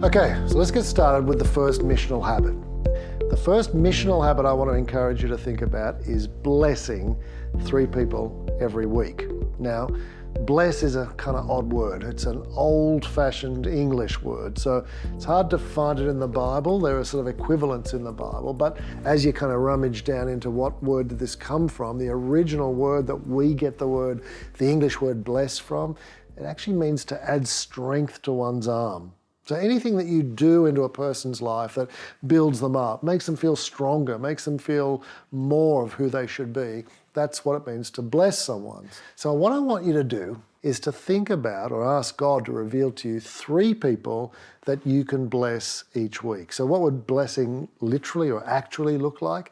Okay, so let's get started with the first missional habit. The first missional habit I want to encourage you to think about is blessing 3 people every week. Now, bless is a kind of odd word. It's an old-fashioned English word, so it's hard to find it in the Bible. There are sort of equivalents in the Bible, but as you kind of rummage down into what word did this come from, the original word that we get the English word bless from, it actually means to add strength to one's arm. So anything that you do into a person's life that builds them up, makes them feel stronger, makes them feel more of who they should be, that's what it means to bless someone. So what I want you to do is to think about or ask God to reveal to you 3 people that you can bless each week. So what would blessing literally or actually look like?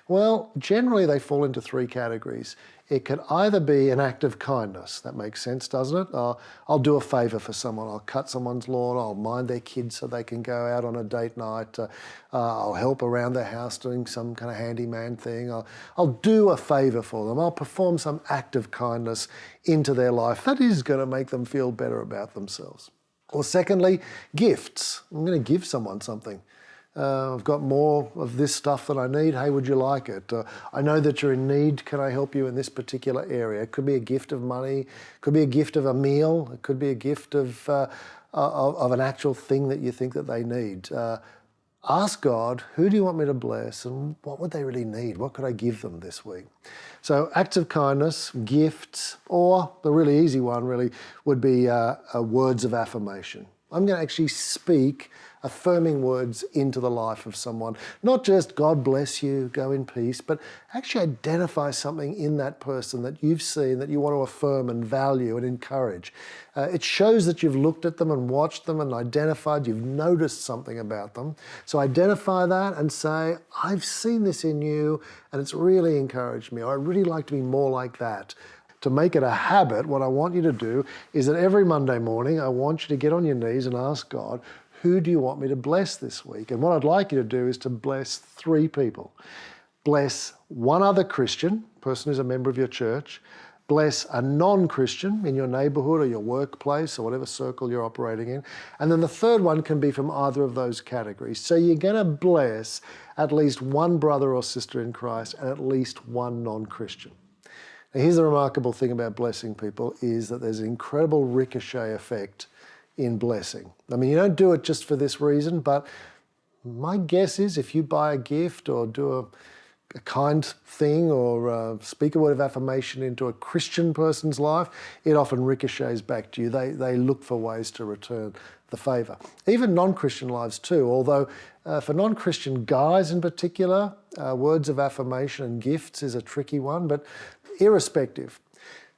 Well, generally they fall into 3 categories. It could either be an act of kindness. That makes sense, doesn't it? I'll do a favour for someone. I'll cut someone's lawn. I'll mind their kids so they can go out on a date night. I'll help around their house doing some kind of handyman thing. I'll do a favour for them. I'll perform some act of kindness into their life. That is going to make them feel better about themselves. Or secondly, gifts. I'm going to give someone something. I've got more of this stuff that I need. Hey, would you like it? I know that you're in need. Can I help you in this particular area? It could be a gift of money. It could be a gift of a meal. It could be a gift of an actual thing that you think that they need. Ask God, who do you want me to bless and what would they really need? What could I give them this week? So acts of kindness, gifts, or the really easy one really would be words of affirmation. I'm going to actually speak affirming words into the life of someone. Not just God bless you, go in peace, but actually identify something in that person that you've seen that you want to affirm and value and encourage. It shows that you've looked at them and watched them and identified, you've noticed something about them. So identify that and say, I've seen this in you and it's really encouraged me, or I'd really like to be more like that. To make it a habit, what I want you to do is that every Monday morning, I want you to get on your knees and ask God, who do you want me to bless this week? And what I'd like you to do is to bless 3 people. Bless one other Christian, person who's a member of your church. Bless a non-Christian in your neighborhood or your workplace or whatever circle you're operating in. And then the third one can be from either of those categories. So you're going to bless at least one brother or sister in Christ and at least one non-Christian. Now, here's the remarkable thing about blessing people is that there's an incredible ricochet effect in blessing. I mean, you don't do it just for this reason, but my guess is if you buy a gift or do a kind thing or speak a word of affirmation into a Christian person's life, it often ricochets back to you. They look for ways to return the favour. Even non-Christian lives too, although for non-Christian guys in particular, words of affirmation and gifts is a tricky one, but irrespective,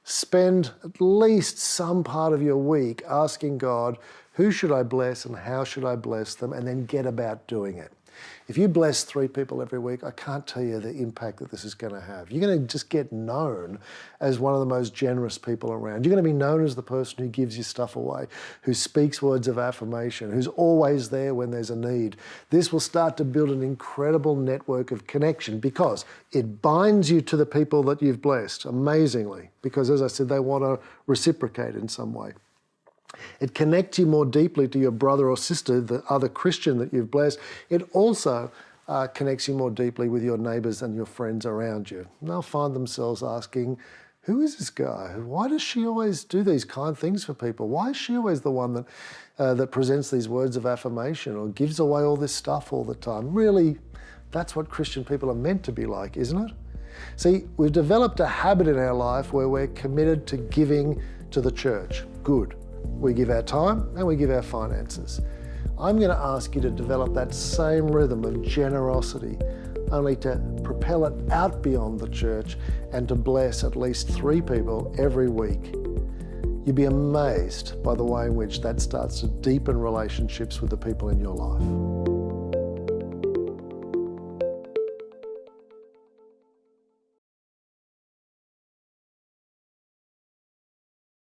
spend at least some part of your week asking God, who should I bless and how should I bless them, and then get about doing it. If you bless 3 people every week, I can't tell you the impact that this is going to have. You're going to just get known as one of the most generous people around. You're going to be known as the person who gives your stuff away, who speaks words of affirmation, who's always there when there's a need. This will start to build an incredible network of connection because it binds you to the people that you've blessed, amazingly, because as I said, they want to reciprocate in some way. It connects you more deeply to your brother or sister, the other Christian that you've blessed. It also connects you more deeply with your neighbours and your friends around you. And they'll find themselves asking, who is this guy? Why does she always do these kind things for people? Why is she always the one that presents these words of affirmation or gives away all this stuff all the time? Really, that's what Christian people are meant to be like, isn't it? See, we've developed a habit in our life where we're committed to giving to the church. Good. We give our time and we give our finances. I'm going to ask you to develop that same rhythm of generosity, only to propel it out beyond the church and to bless at least 3 people every week. You'd be amazed by the way in which that starts to deepen relationships with the people in your life.